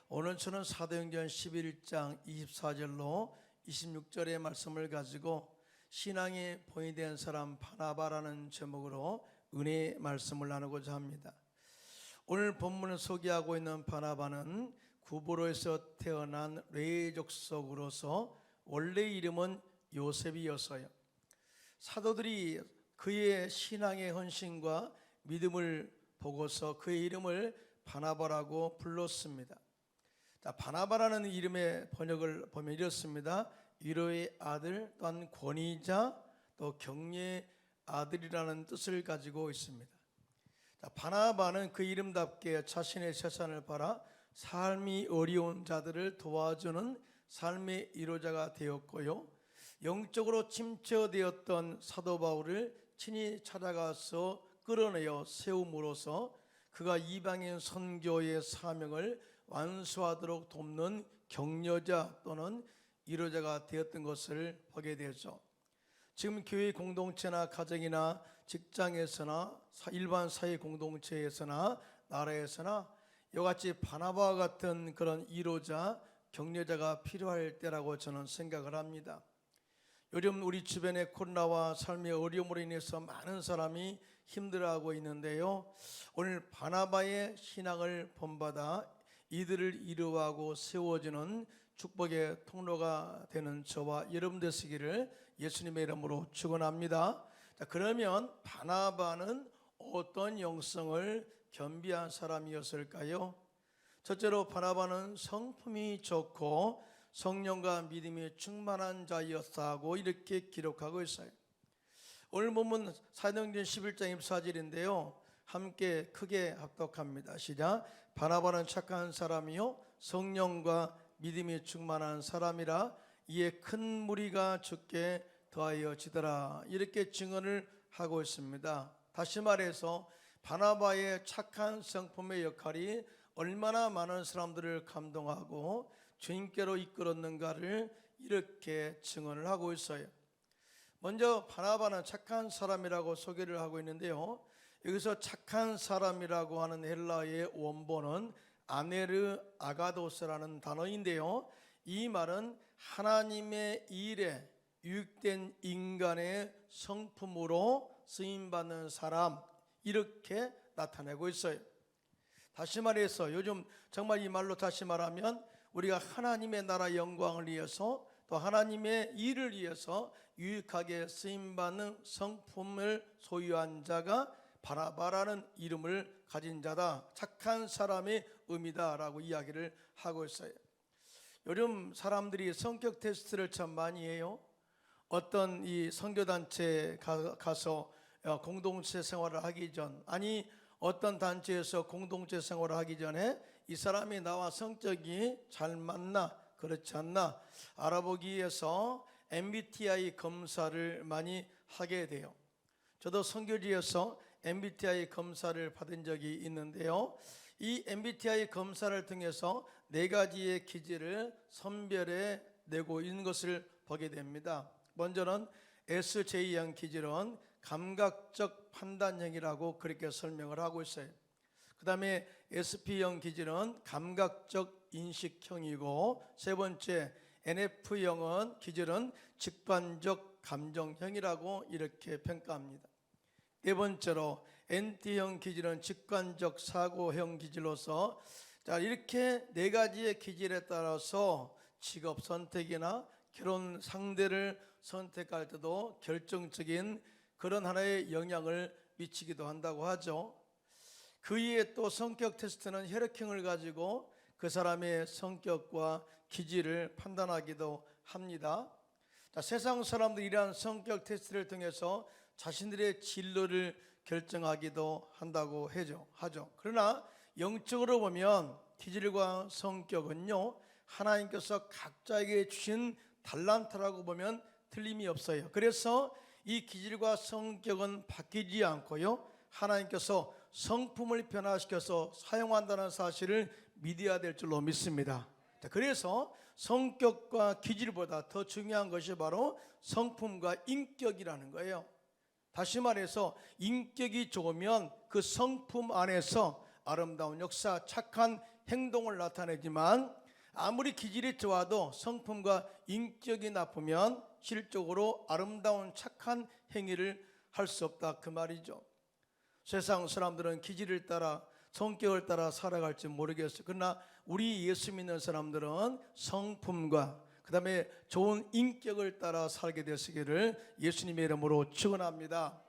오늘 저는 사도행전 11장 24절로 26절의 말씀을 가지고 신앙의 본이 된 사람 바나바라는 제목으로 은혜의 말씀을 나누고자 합니다. 오늘 본문을 소개하고 있는 바나바는 구브로에서 태어난 레위 족속으로서 원래 이름은 요셉이었어요. 사도들이 그의 신앙의 헌신과 믿음을 보고서 그의 이름을 바나바라고 불렀습니다. 바나바라는 이름의 번역을 보면 이렇습니다. 위로의 아들, 또한 권위자, 또 경례의 아들이라는 뜻을 가지고 있습니다. 바나바는 그 이름답게 자신의 재산을 팔아 삶이 어려운 자들을 도와주는 삶의 이로자가 되었고요, 영적으로 침체되었던 사도 바울을 친히 찾아가서 끌어내어 세움으로써 그가 이방인 선교의 사명을 완수하도록 돕는 격려자 또는 이로자가 되었던 것을 보게 되죠. 지금 교회 공동체나 가정이나 직장에서나 일반 사회 공동체에서나 나라에서나 이같이 바나바와 같은 그런 이로자, 격려자가 필요할 때라고 저는 생각을 합니다. 요즘 우리 주변의 코로나와 삶의 어려움으로 인해서 많은 사람이 힘들어하고 있는데요, 오늘 바나바의 신앙을 본받아 이들을 이루하고 세워주는 축복의 통로가 되는 저와 여러분 되시기를 예수님의 이름으로 축원합니다. 그러면 바나바는 어떤 영성을 겸비한 사람이었을까요? 첫째로 바나바는 성품이 좋고 성령과 믿음이 충만한 자였다고 이렇게 기록하고 있어요. 오늘 본문 사도행전 11장 24절인데요, 함께 크게 합독합니다. 시작. 바나바는 착한 사람이요 성령과 믿음이 충만한 사람이라 이에 큰 무리가 주께 더하여지더라, 이렇게 증언을 하고 있습니다. 다시 말해서 바나바의 착한 성품의 역할이 얼마나 많은 사람들을 감동하고 주님께로 이끌었는가를 이렇게 증언을 하고 있어요. 먼저 바나바는 착한 사람이라고 소개를 하고 있는데요, 여기서 착한 사람이라고 하는 헬라어의 원본은 아네르 아가도스라는 단어인데요, 이 말은 하나님의 일에 유익된 인간의 성품으로 쓰임받는 사람, 이렇게 나타내고 있어요. 다시 말해서 요즘 정말 이 말로 다시 말하면 우리가 하나님의 나라 영광을 위해서 또 하나님의 일을 위해서 유익하게 쓰임받는 성품을 소유한 자가 바나바라는 이름을 가진 자다, 착한 사람의 의미다라고 이야기를 하고 있어요. 요즘 사람들이 성격 테스트를 참 많이 해요. 어떤 이 선교단체에 가서 공동체 생활을 하기 전, 아니 어떤 단체에서 공동체 생활을 하기 전에 이 사람이 나와 성격이 잘 맞나 그렇지 않나 알아보기 위해서 MBTI 검사를 많이 하게 돼요. 저도 선교지에서 MBTI 검사를 받은 적이 있는데요, 이 MBTI 검사를 통해서 4가지의 기질을 선별해 내고 있는 것을 보게 됩니다. 먼저는 SJ형 기질은 감각적 판단형이라고 그렇게 설명을 하고 있어요. 그 다음에 SP형 기질은 감각적 인식형이고, 세 번째 NF형은 기질은 직관적 감정형이라고 이렇게 평가합니다. 네 번째로 NT형 기질은 직관적 사고형 기질로서, 이렇게 4가지의 기질에 따라서 직업 선택이나 결혼 상대를 선택할 때도 결정적인 그런 하나의 영향을 미치기도 한다고 하죠. 그 이에 또 성격 테스트는 혈액형을 가지고 그 사람의 성격과 기질을 판단하기도 합니다. 세상 사람들이 이러한 성격 테스트를 통해서 자신들의 진로를 결정하기도 한다고 하죠. 그러나 영적으로 보면 기질과 성격은요, 하나님께서 각자에게 주신 달란트라고 보면 틀림이 없어요. 그래서 이 기질과 성격은 바뀌지 않고요, 하나님께서 성품을 변화시켜서 사용한다는 사실을 믿어야 될 줄로 믿습니다. 그래서 성격과 기질보다 더 중요한 것이 바로 성품과 인격이라는 거예요. 다시 말해서 인격이 좋으면 그 성품 안에서 아름다운 역사, 착한 행동을 나타내지만 아무리 기질이 좋아도 성품과 인격이 나쁘면 실적으로 아름다운 착한 행위를 할 수 없다 그 말이죠. 세상 사람들은 기질을 따라 성격을 따라 살아갈지 모르겠어요. 그러나 우리 예수 믿는 사람들은 성품과 그 다음에 좋은 인격을 따라 살게 되시기를 예수님의 이름으로 축원합니다.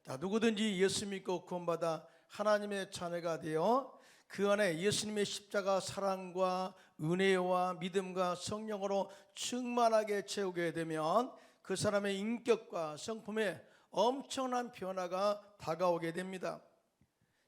자, 누구든지 예수 믿고 구원받아 하나님의 자녀가 되어 그 안에 예수님의 십자가 사랑과 은혜와 믿음과 성령으로 충만하게 채우게 되면 그 사람의 인격과 성품에 엄청난 변화가 다가오게 됩니다.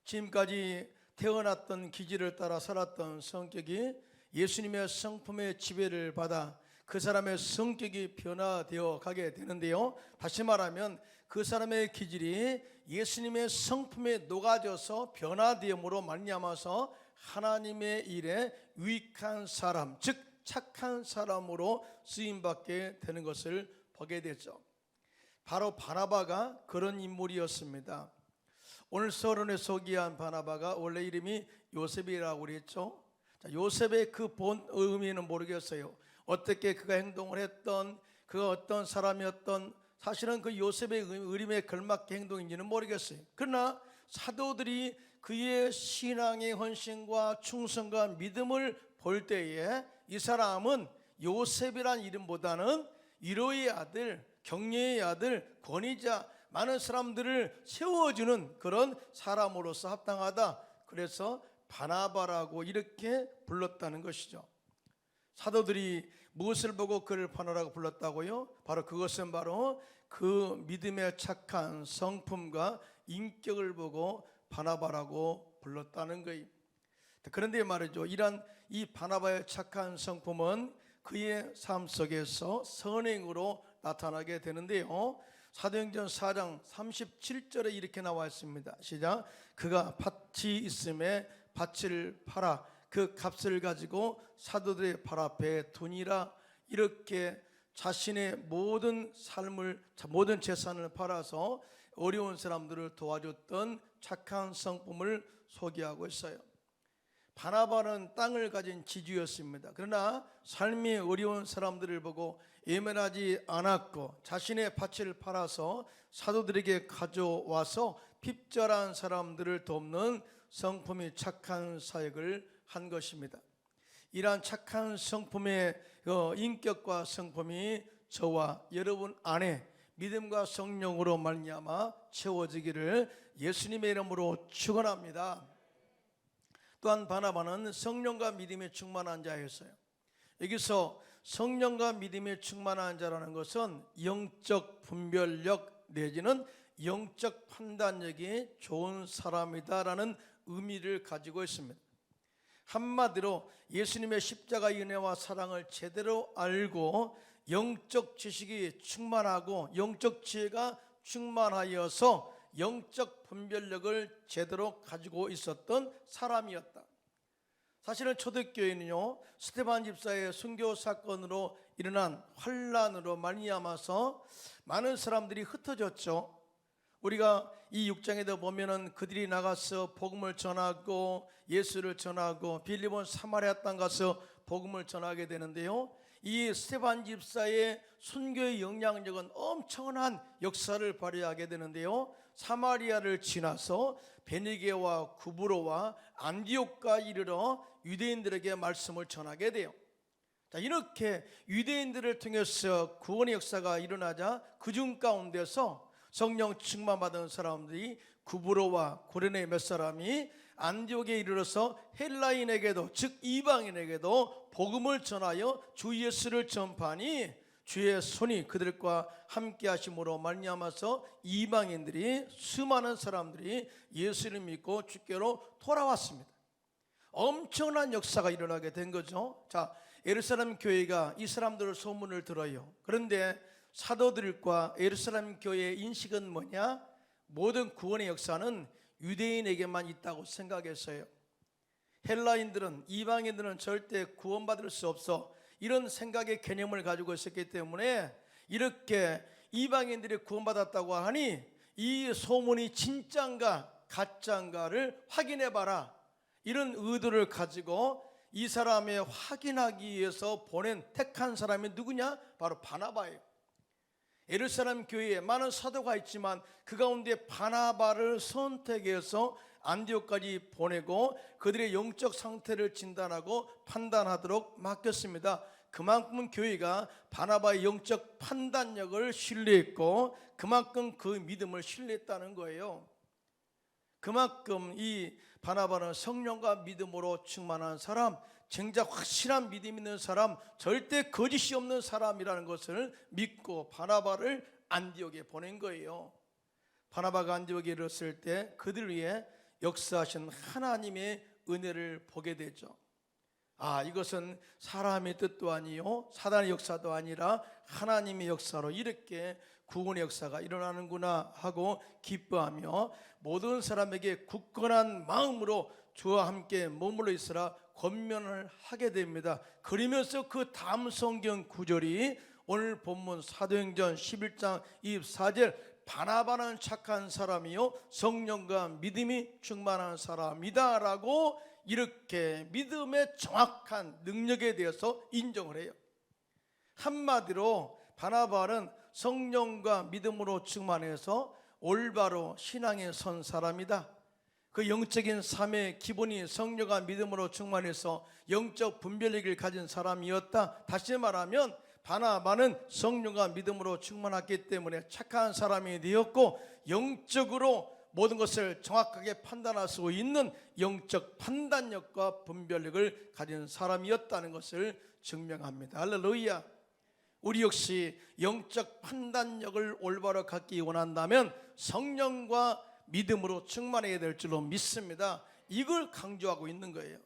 지금까지 태어났던 기질을 따라 살았던 성격이 예수님의 성품의 지배를 받아 그 사람의 성격이 변화되어 가게 되는데요. 다시 말하면 그 사람의 기질이 예수님의 성품에 녹아져서 변화되므로 말미암아서 하나님의 일에 유익한 사람, 즉 착한 사람으로 쓰임받게 되는 것을 보게 되죠. 바로 바나바가 그런 인물이었습니다. 오늘 서론에 소개한 바나바가 원래 이름이 요셉이라고 그랬죠. 자, 요셉의 그 본 의미는 모르겠어요. 어떻게 그가 행동을 했던, 그가 어떤 사람이었던, 사실은 그 요셉의 의림에 걸맞게 행동인지는 모르겠어요. 그러나 사도들이 그의 신앙의 헌신과 충성과 믿음을 볼 때에 이 사람은 요셉이란 이름보다는 위로의 아들, 격려의 아들, 권위자, 많은 사람들을 세워주는 그런 사람으로서 합당하다. 그래서 바나바라고 이렇게 불렀다는 것이죠. 사도들이 무엇을 보고 그를 바나바라고 불렀다고요? 바로 그것은 바로 그 믿음의 착한 성품과 인격을 보고 바나바라고 불렀다는 거예요. 그런데 말이죠, 이런 이 바나바의 착한 성품은 그의 삶 속에서 선행으로 나타나게 되는데요. 사도행전 4장 37절에 이렇게 나와 있습니다. 시작. 그가 밭이 있음에 밭을 팔아 그 값을 가지고 사도들의 발 앞에 두니라. 이렇게 자신의 모든 삶을, 모든 재산을 팔아서 어려운 사람들을 도와줬던 착한 성품을 소개하고 있어요. 바나바는 땅을 가진 지주였습니다. 그러나 삶이 어려운 사람들을 보고 예민하지 않았고 자신의 밭을 팔아서 사도들에게 가져와서 핍절한 사람들을 돕는 성품이 착한 사역을 한 것입니다. 이러한 착한 성품의 인격과 성품이 저와 여러분 안에 믿음과 성령으로 말미암아 채워지기를 예수님의 이름으로 축원합니다. 또한 바나바는 성령과 믿음에 충만한 자였어요. 여기서 성령과 믿음에 충만한 자라는 것은 영적 분별력 내지는 영적 판단력이 좋은 사람이다라는 의미를 가지고 있습니다. 한마디로 예수님의 십자가의 은혜와 사랑을 제대로 알고 영적 지식이 충만하고 영적 지혜가 충만하여서 영적 분별력을 제대로 가지고 있었던 사람이었다. 사실은 초대교회는요, 스데반 집사의 순교 사건으로 일어난 환란으로 말미암아서 많은 사람들이 흩어졌죠. 우리가 이 6장에도 보면은 그들이 나가서 복음을 전하고 예수를 전하고 빌립본 사마리아 땅 가서 복음을 전하게 되는데요. 이 스데반 집사의 순교의 영향력은 엄청난 역사를 발휘하게 되는데요. 사마리아를 지나서 베니게와 구브로와 안디옥과 이르러 유대인들에게 말씀을 전하게 돼요. 자, 이렇게 유대인들을 통해서 구원의 역사가 일어나자 그중 가운데서 성령 충만받은 사람들이 구브로와 고레네 몇 사람이 안디옥에 이르러서 헬라인에게도 즉 이방인에게도 복음을 전하여 주 예수를 전파하니 주의 손이 그들과 함께 하심으로 말미암아서 이방인들이 수많은 사람들이 예수를 믿고 주께로 돌아왔습니다. 엄청난 역사가 일어나게 된 거죠. 자, 예루살렘 교회가 이 사람들의 소문을 들어요. 그런데 사도들과 예루살렘 교회의 인식은 뭐냐? 모든 구원의 역사는 유대인에게만 있다고 생각했어요. 헬라인들은, 이방인들은 절대 구원받을 수 없어, 이런 생각의 개념을 가지고 있었기 때문에 이렇게 이방인들이 구원받았다고 하니 이 소문이 진짜인가 가짜인가를 확인해 봐라, 이런 의도를 가지고 이 사람의 확인하기 위해서 보낸 택한 사람이 누구냐? 바로 바나바예요. 예루살렘 교회에 많은 사도가 있지만 그 가운데 바나바를 선택해서 안디옥까지 보내고 그들의 영적 상태를 진단하고 판단하도록 맡겼습니다. 그만큼 교회가 바나바의 영적 판단력을 신뢰했고 그만큼 그 믿음을 신뢰했다는 거예요. 그만큼 이 바나바는 성령과 믿음으로 충만한 사람, 정작 확실한 믿음 있는 사람, 절대 거짓이 없는 사람이라는 것을 믿고 바나바를 안디옥에 보낸 거예요. 바나바가 안디옥에 이르렀을 때 그들 위해 역사하신 하나님의 은혜를 보게 되죠. 이것은 사람의 뜻도 아니요 사단의 역사도 아니라 하나님의 역사로 이렇게 구원의 역사가 일어나는구나 하고 기뻐하며 모든 사람에게 굳건한 마음으로 주와 함께 머물러 있으라 권면을 하게 됩니다. 그러면서 그 다음 성경 구절이 오늘 본문 사도행전 11장 24절 바나바는 착한 사람이요 성령과 믿음이 충만한 사람이다 라고 이렇게 믿음의 정확한 능력에 대해서 인정을 해요. 한마디로 바나바는 성령과 믿음으로 충만해서 올바로 신앙에 선 사람이다. 그 영적인 삶의 기본이 성령과 믿음으로 충만해서 영적 분별력을 가진 사람이었다. 다시 말하면 바나바는 성령과 믿음으로 충만했기 때문에 착한 사람이 되었고 영적으로 모든 것을 정확하게 판단할 수 있는 영적 판단력과 분별력을 가진 사람이었다는 것을 증명합니다. 할렐루야. 우리 역시 영적 판단력을 올바로 갖기 원한다면 성령과 믿음으로 충만해야 될 줄로 믿습니다. 이걸 강조하고 있는 거예요.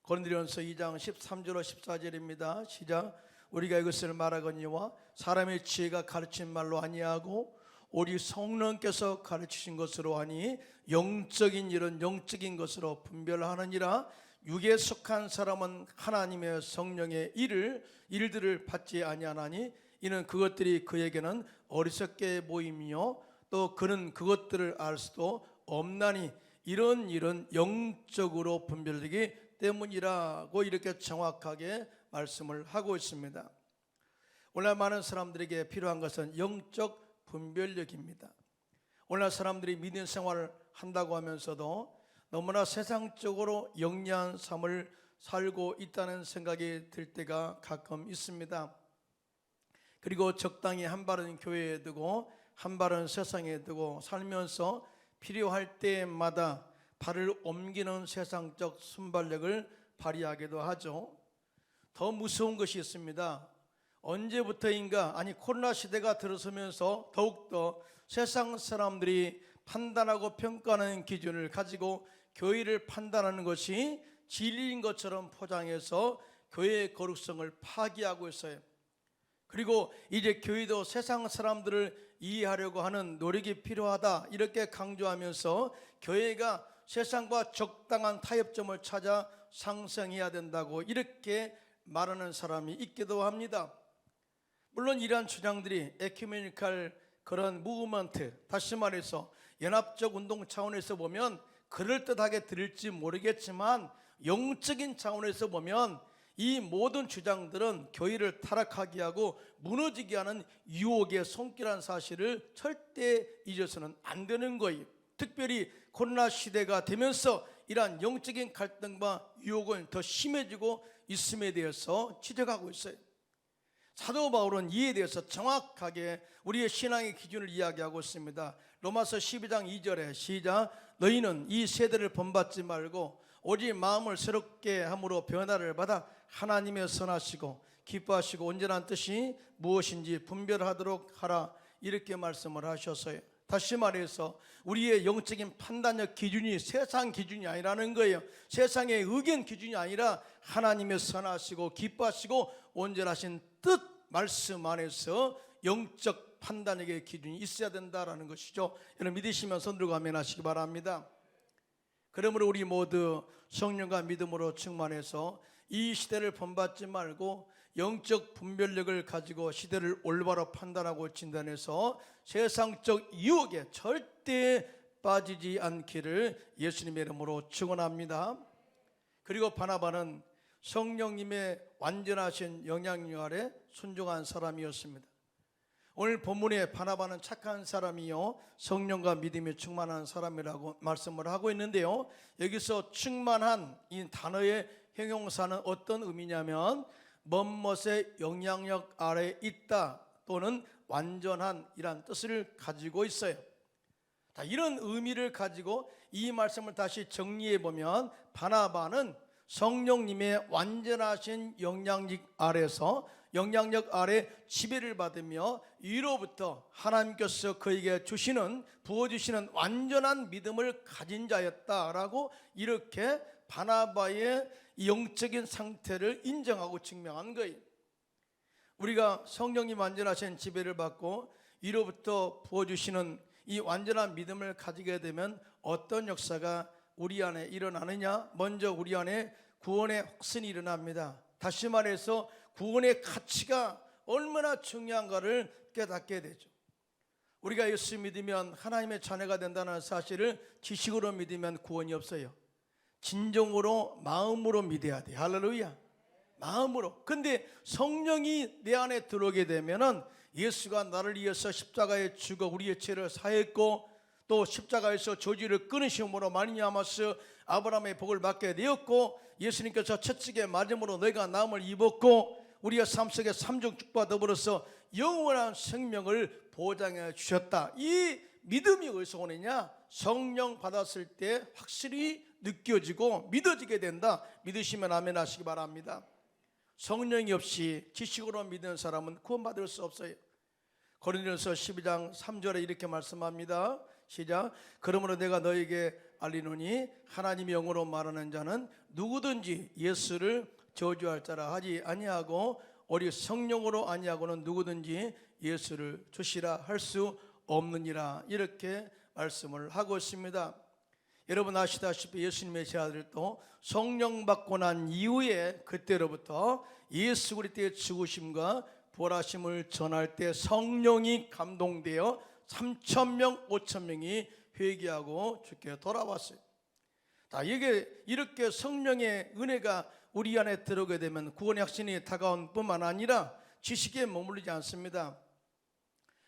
고린도전서 2장 13절로 14절입니다. 시작. 우리가 이것을 말하거니와 사람의 지혜가 가르친 말로 아니하고 우리 성령께서 가르치신 것으로 하니 영적인 일은 영적인 것으로 분별하느니라. 육에 속한 사람은 하나님의 성령의 일들을 받지 아니하나니 이는 그것들이 그에게는 어리석게 보이며 또 그는 그것들을 알 수도 없나니 이런 일은 영적으로 분별되기 때문이라고 이렇게 정확하게 말씀을 하고 있습니다. 오늘 많은 사람들에게 필요한 것은 영적 분별력입니다. 오늘날 사람들이 믿음 생활을 한다고 하면서도 너무나 세상적으로 영리한 삶을 살고 있다는 생각이 들 때가 가끔 있습니다. 그리고 적당히 한 발은 교회에 두고 한 발은 세상에 두고 살면서 필요할 때마다 발을 옮기는 세상적 순발력을 발휘하기도 하죠. 더 무서운 것이 있습니다. 언제부터인가 코로나 시대가 들어서면서 더욱더 세상 사람들이 판단하고 평가하는 기준을 가지고 교회를 판단하는 것이 진리인 것처럼 포장해서 교회의 거룩성을 파기하고 있어요. 그리고 이제 교회도 세상 사람들을 이해하려고 하는 노력이 필요하다 이렇게 강조하면서 교회가 세상과 적당한 타협점을 찾아 상생해야 된다고 이렇게 말하는 사람이 있기도 합니다. 물론 이러한 주장들이 에큐메니컬 그런 무브먼트, 다시 말해서 연합적 운동 차원에서 보면 그럴듯하게 들릴지 모르겠지만 영적인 차원에서 보면 이 모든 주장들은 교회를 타락하게 하고 무너지게 하는 유혹의 손길한 사실을 절대 잊어서는 안 되는 거예요. 특별히 코로나 시대가 되면서 이러한 영적인 갈등과 유혹은 더 심해지고 있음에 대해서 지적하고 있어요. 사도 바울은 이에 대해서 정확하게 우리의 신앙의 기준을 이야기하고 있습니다. 로마서 12장 2절에 시작. 너희는 이 세대를 본받지 말고 오직 마음을 새롭게 함으로 변화를 받아 하나님의 선하시고 기뻐하시고 온전한 뜻이 무엇인지 분별하도록 하라 이렇게 말씀을 하셨어요. 다시 말해서 우리의 영적인 판단력 기준이 세상 기준이 아니라는 거예요. 세상의 의견 기준이 아니라 하나님의 선하시고 기뻐하시고 온전하신 뜻 말씀 안에서 영적 판단력의 기준이 있어야 된다라는 것이죠. 여러분 믿으시면 손 들고 아멘하시기 바랍니다. 그러므로 우리 모두 성령과 믿음으로 충만해서 이 시대를 본받지 말고 영적 분별력을 가지고 시대를 올바로 판단하고 진단해서 세상적 유혹에 절대 빠지지 않기를 예수님의 이름으로 축원합니다. 그리고 바나바는 성령님의 완전하신 영향력 아래 순종한 사람이었습니다. 오늘 본문에 바나바는 착한 사람이요 성령과 믿음이 충만한 사람이라고 말씀을 하고 있는데요, 여기서 충만한 이 단어의 형용사는 어떤 의미냐면 멋멋의 영향력 아래 있다 또는 완전한 이란 뜻을 가지고 있어요. 이런 의미를 가지고 이 말씀을 다시 정리해 보면 바나바는 성령님의 완전하신 영향력 아래 지배를 받으며 위로부터 하나님께서 그에게 부어주시는 완전한 믿음을 가진 자였다라고 이렇게 바나바의 영적인 상태를 인정하고 증명한 거예요. 우리가 성령님 완전하신 지배를 받고 위로부터 부어주시는 이 완전한 믿음을 가지게 되면 어떤 역사가 우리 안에 일어나느냐? 먼저 우리 안에 구원의 확신이 일어납니다. 다시 말해서 구원의 가치가 얼마나 중요한가를 깨닫게 되죠. 우리가 예수 믿으면 하나님의 자녀가 된다는 사실을 지식으로 믿으면 구원이 없어요. 진정으로 마음으로 믿어야 돼. 할렐루야. 마음으로. 근데 성령이 내 안에 들어오게 되면은 예수가 나를 위해서 십자가에 죽어 우리의 죄를 사했고 또 십자가에서 저주를 끊으심으로 말미암아서 아브라함의 복을 받게 되었고 예수님께서 채찍에 맞음으로 너희가 나음을 입었고 우리의 삶 속에 삼중축과 더불어서 영원한 생명을 보장해 주셨다. 이 믿음이 어디서 오느냐? 성령 받았을 때 확실히 느껴지고 믿어지게 된다. 믿으시면 아멘 하시기 바랍니다. 성령이 없이 지식으로 믿는 사람은 구원받을 수 없어요. 고린도서 12장 3절에 이렇게 말씀합니다. 시작. 그러므로 내가 너에게 알리노니 하나님의 영으로 말하는 자는 누구든지 예수를 저주할 자라 하지 아니하고 오직 성령으로 아니하고는 누구든지 예수를 주시라 할 수 없느니라. 이렇게 말씀을 하고 있습니다. 여러분 아시다시피 예수님의 제자들도 성령 받고 난 이후에 그때로부터 예수 그리스도의 죽으심과 부활하심을 전할 때 성령이 감동되어 3,000명 5,000명이 회개하고 주께 돌아왔어요. 이게 이렇게 성령의 은혜가 우리 안에 들어오게 되면 구원의 확신이 다가온 뿐만 아니라 지식에 머무르지 않습니다.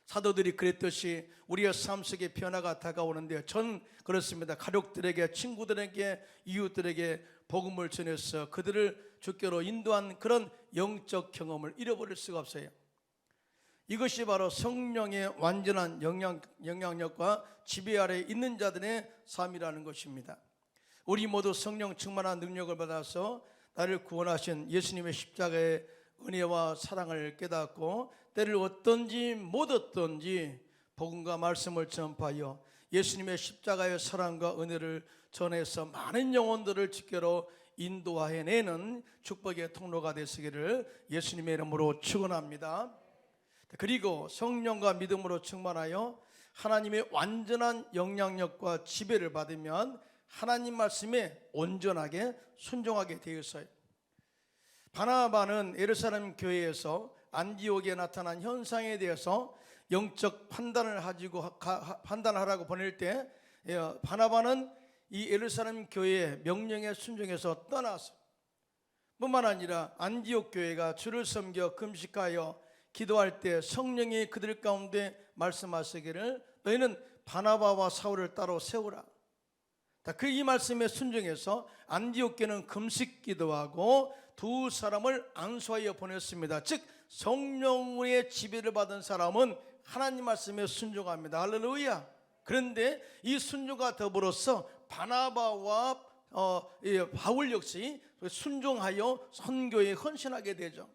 사도들이 그랬듯이 우리의 삶 속에 변화가 다가오는데 전 그렇습니다. 가족들에게, 친구들에게, 이웃들에게 복음을 전해서 그들을 주께로 인도한 그런 영적 경험을 잃어버릴 수가 없어요. 이것이 바로 성령의 완전한 영향력과 지배 아래 있는 자들의 삶이라는 것입니다. 우리 모두 성령 충만한 능력을 받아서 나를 구원하신 예수님의 십자가의 은혜와 사랑을 깨닫고 때를 얻든지 못 얻든지 복음과 말씀을 전파하여 예수님의 십자가의 사랑과 은혜를 전해서 많은 영혼들을 주께로 인도해내는 축복의 통로가 되시기를 예수님의 이름으로 축원합니다. 그리고 성령과 믿음으로 충만하여 하나님의 완전한 영향력과 지배를 받으면 하나님 말씀에 온전하게 순종하게 되었어요. 바나바는 예루살렘 교회에서 안디옥에 나타난 현상에 대해서 영적 판단을 가지고 판단하라고 보낼 때 바나바는 이 예루살렘 교회의 명령에 순종해서 떠났어요. 뿐만 아니라 안디옥 교회가 주를 섬겨 금식하여 기도할 때 성령이 그들 가운데 말씀하시기를 너희는 바나바와 사울을 따로 세우라. 이 말씀에 순종해서 안디옥 교회는 금식 기도하고 두 사람을 안수하여 보냈습니다. 즉 성령의 지배를 받은 사람은 하나님 말씀에 순종합니다. 할렐루야. 그런데 이 순종과 더불어서 바나바와 바울 역시 순종하여 선교에 헌신하게 되죠.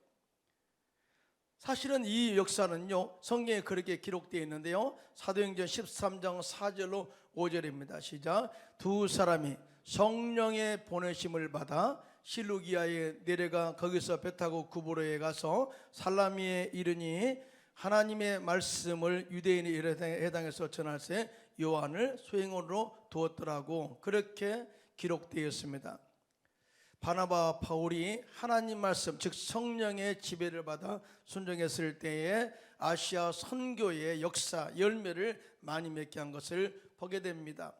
사실은 이 역사는요 성경에 그렇게 기록되어 있는데요, 사도행전 13장 4절로 5절입니다. 시작. 두 사람이 성령의 보내심을 받아 실루기아에 내려가 거기서 배 타고 구브로에 가서 살라미에 이르니 하나님의 말씀을 유대인의 해당에서 전할세 요한을 소행원으로 두었더라고. 그렇게 기록되었습니다. 바나바와 바울이 하나님 말씀 즉 성령의 지배를 받아 순종했을 때에 아시아 선교의 역사 열매를 많이 맺게 한 것을 보게 됩니다.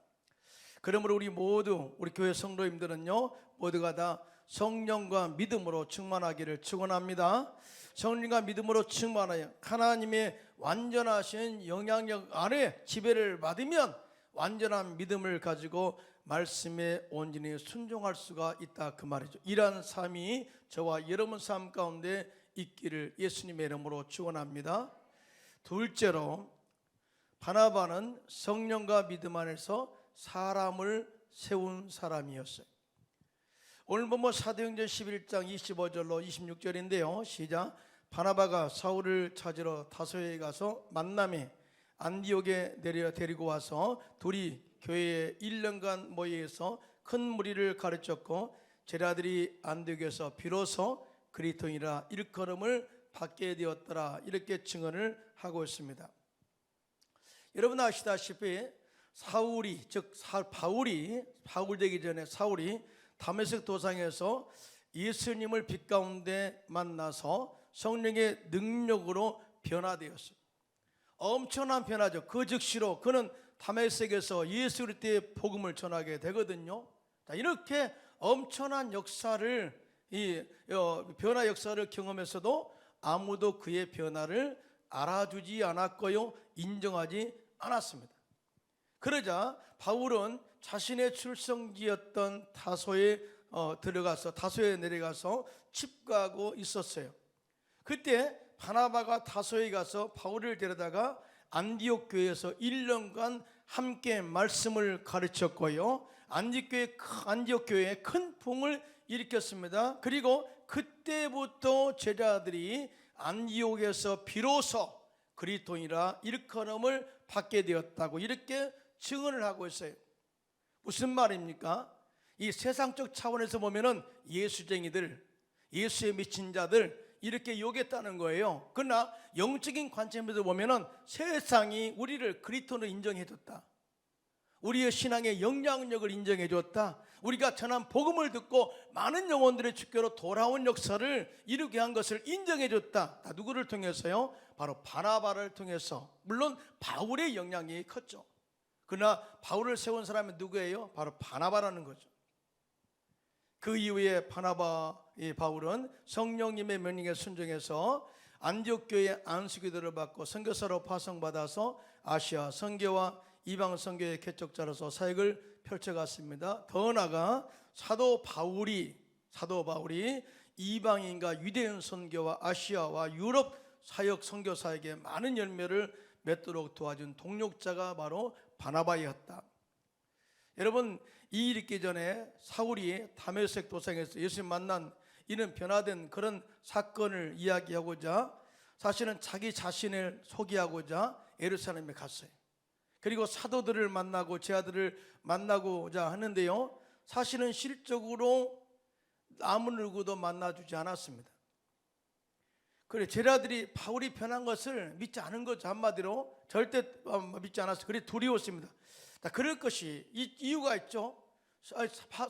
그러므로 우리 모두 우리 교회 성도님들은요 모두가 다 성령과 믿음으로 충만하기를 축원합니다. 성령과 믿음으로 충만하여 하나님의 완전하신 영향력 안에 지배를 받으면 완전한 믿음을 가지고 말씀에 온전히 순종할 수가 있다 그 말이죠. 이러한 삶이 저와 여러분 삶 가운데 있기를 예수님의 이름으로 축원합니다. 둘째로 바나바는 성령과 믿음 안에서 사람을 세운 사람이었어요. 오늘 보면 사도행전 11장 25절로 26절인데요 시작. 바나바가 사울을 찾으러 다소에 가서 만남에 안디옥에 데리고 와서 둘이 교회에 1년간 모여서 큰 무리를 가르쳤고 제자들이 안디옥에서 비로소 그리스도인이라 일컬음을 받게 되었더라 이렇게 증언을 하고 있습니다. 여러분 아시다시피 사울이 즉 바울 되기 전에 사울이 다메섹 도상에서 예수님을 빛 가운데 만나서 성령의 능력으로 변화되었어요. 엄청난 변화죠. 그 즉시로 그는 다메섹에서 예수 그리스도의 복음을 전하게 되거든요. 이렇게 엄청난 역사를 변화 역사를 경험했어도 아무도 그의 변화를 알아주지 않았고요 인정하지 않았습니다. 그러자 바울은 자신의 출생지였던 다소에 내려가서 칩가고 있었어요. 그때 바나바가 다소에 가서 바울을 데려다가 안디옥 교회에서 1년간 함께 말씀을 가르쳤고요 안디옥 교회에 큰 부흥을 일으켰습니다. 그리고 그때부터 제자들이 안디옥에서 비로소 그리스도인이라 일컬음을 받게 되었다고 이렇게 증언을 하고 있어요. 무슨 말입니까? 이 세상적 차원에서 보면은 예수쟁이들, 예수에 미친 자들 이렇게 욕했다는 거예요. 그러나 영적인 관점에서 보면은 세상이 우리를 그리스도로 인정해줬다. 우리의 신앙의 영향력을 인정해줬다. 우리가 전한 복음을 듣고 많은 영혼들의 주께로 돌아온 역사를 이루게 한 것을 인정해줬다. 다 누구를 통해서요? 바로 바나바를 통해서. 물론 바울의 영향이 컸죠. 그러나 바울을 세운 사람이 누구예요? 바로 바나바라는 거죠. 그 이후에 바울은 성령님의 명령에 순종해서 안디옥 교회 안수기도를 받고 선교사로 파송받아서 아시아 선교와 이방 선교의 개척자로서 사역을 펼쳐갔습니다. 더 나아가 사도 바울이 이방인과 유대인 선교와 아시아와 유럽 사역 선교 사역에 많은 열매를 맺도록 도와준 동력자가 바로 바나바였다. 여러분 이 일 있기 전에 사울이 다메섹 도상에서 예수님 만난 이는 변화된 그런 사건을 이야기하고자 사실은 자기 자신을 소개하고자 예루살렘에 갔어요. 그리고 사도들을 만나고 제자들을 만나고자 하는데요 사실은 실적으로 아무 누구도 만나주지 않았습니다. 그래 제자들이 바울이 변한 것을 믿지 않은 거죠. 한마디로 절대 믿지 않았어요. 그래 두려웠습니다. 그럴 것이 이유가 있죠.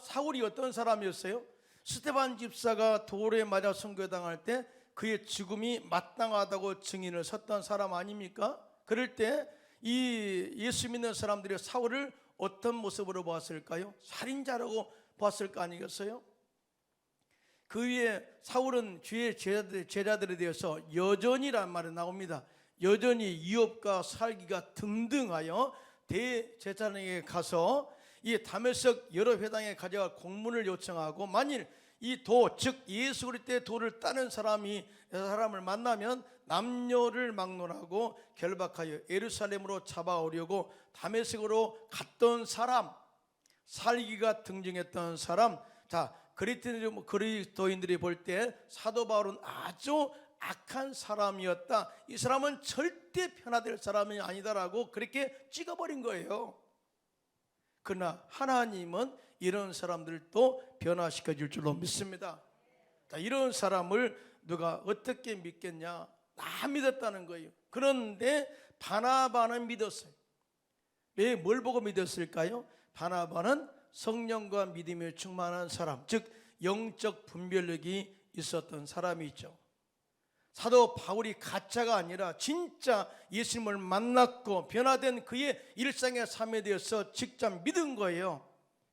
사울이 어떤 사람이었어요? 스데반 집사가 돌에 맞아 순교당할 때 그의 죽음이 마땅하다고 증인을 섰던 사람 아닙니까? 그럴 때 이 예수 믿는 사람들이 사울을 어떤 모습으로 보았을까요? 살인자라고 보았을 거 아니겠어요? 그 위에 사울은 주의 제자들에 대해서 여전이란 말이 나옵니다. 여전히 유업과 살기가 등등하여 대제사장에게 가서 이 다메섹 여러 회당에 가져갈 공문을 요청하고 만일 이 도, 즉 예수 그리스도의 도를 따는 사람을 만나면 남녀를 막론하고 결박하여 예루살렘으로 잡아오려고 다메섹으로 갔던 사람, 살기가 등등했던 사람. 자, 그리스도인들이 볼 때 사도 바울은 아주 악한 사람이었다. 이 사람은 절대 변화될 사람이 아니다라고 그렇게 찍어버린 거예요. 그러나 하나님은 이런 사람들도 변화시켜 줄 줄로 믿습니다. 자, 이런 사람을 누가 어떻게 믿겠냐? 다 믿었다는 거예요. 그런데 바나바는 믿었어요. 왜 뭘 보고 믿었을까요? 바나바는 성령과 믿음에 충만한 사람, 즉 영적 분별력이 있었던 사람이죠. 사도 바울이 가짜가 아니라 진짜 예수님을 만났고 변화된 그의 일상의 삶에 대해서 직접 믿은 거예요.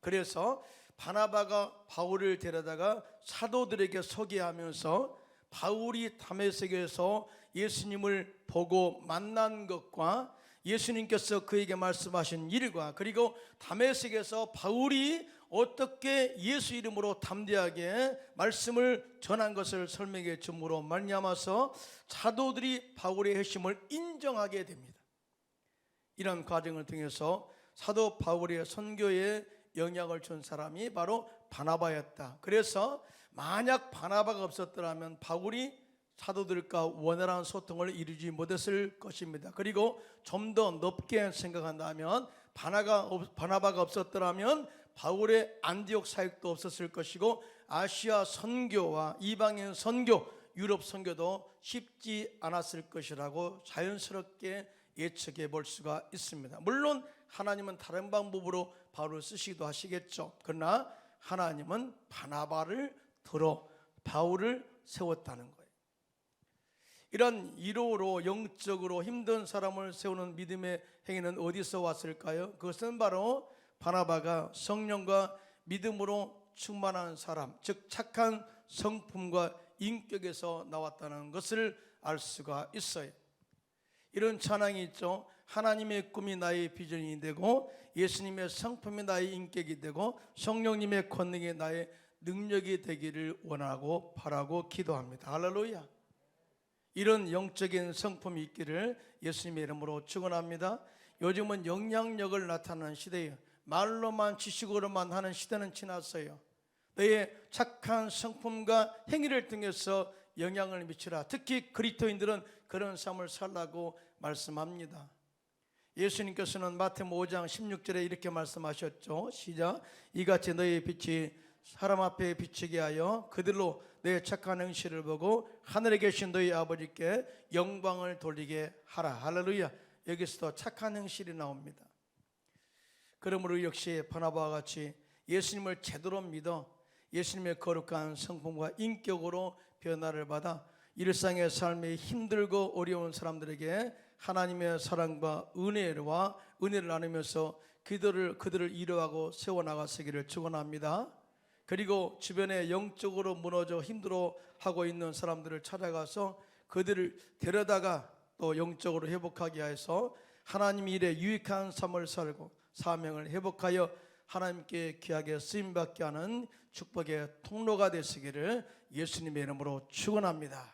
그래서 바나바가 바울을 데려다가 사도들에게 소개하면서 바울이 다메섹에서 예수님을 보고 만난 것과 예수님께서 그에게 말씀하신 일과 그리고 다메섹에서 바울이 어떻게 예수 이름으로 담대하게 말씀을 전한 것을 설명해 줌으로 말미암아서 사도들이 바울의 핵심을 인정하게 됩니다. 이런 과정을 통해서 사도 바울의 선교에 영향을 준 사람이 바로 바나바였다. 그래서 만약 바나바가 없었더라면 바울이 사도들과 원활한 소통을 이루지 못했을 것입니다. 그리고 좀 더 높게 생각한다면 바나바가 없었더라면 바울의 안디옥 사역도 없었을 것이고 아시아 선교와 이방인 선교, 유럽 선교도 쉽지 않았을 것이라고 자연스럽게 예측해 볼 수가 있습니다. 물론 하나님은 다른 방법으로 바울을 쓰시기도 하시겠죠. 그러나 하나님은 바나바를 들어 바울을 세웠다는 거예요. 이런 이로로 영적으로 힘든 사람을 세우는 믿음의 행위는 어디서 왔을까요? 그것은 바로 바나바가 성령과 믿음으로 충만한 사람, 즉 착한 성품과 인격에서 나왔다는 것을 알 수가 있어요. 이런 찬양이 있죠. 하나님의 꿈이 나의 비전이 되고 예수님의 성품이 나의 인격이 되고 성령님의 권능이 나의 능력이 되기를 원하고 바라고 기도합니다. 할렐루야. 이런 영적인 성품이 있기를 예수님의 이름으로 축원합니다. 요즘은 영향력을 나타내는 시대예요. 말로만 지식으로만 하는 시대는 지났어요. 너의 착한 성품과 행위를 통해서 영향을 미치라. 특히 그리스도인들은 그런 삶을 살라고 말씀합니다. 예수님께서는 마태복음 5장 16절에 이렇게 말씀하셨죠. 시작. 이같이 너의 빛이 사람 앞에 비치게 하여 그들로 너의 착한 행실을 보고 하늘에 계신 너희 아버지께 영광을 돌리게 하라. 할렐루야. 여기서도 착한 행실이 나옵니다. 그러므로 역시 바나바와 같이 예수님을 제대로 믿어 예수님의 거룩한 성품과 인격으로 변화를 받아 일상의 삶이 힘들고 어려운 사람들에게 하나님의 사랑과 은혜를 나누면서 그들을 이루하고 세워나가시기를 축원합니다. 그리고 주변에 영적으로 무너져 힘들어하고 있는 사람들을 찾아가서 그들을 데려다가 또 영적으로 회복하게 해서 하나님 일에 유익한 삶을 살고 사명을 회복하여 하나님께 귀하게 쓰임받게 하는 축복의 통로가 되시기를 예수님의 이름으로 축원합니다.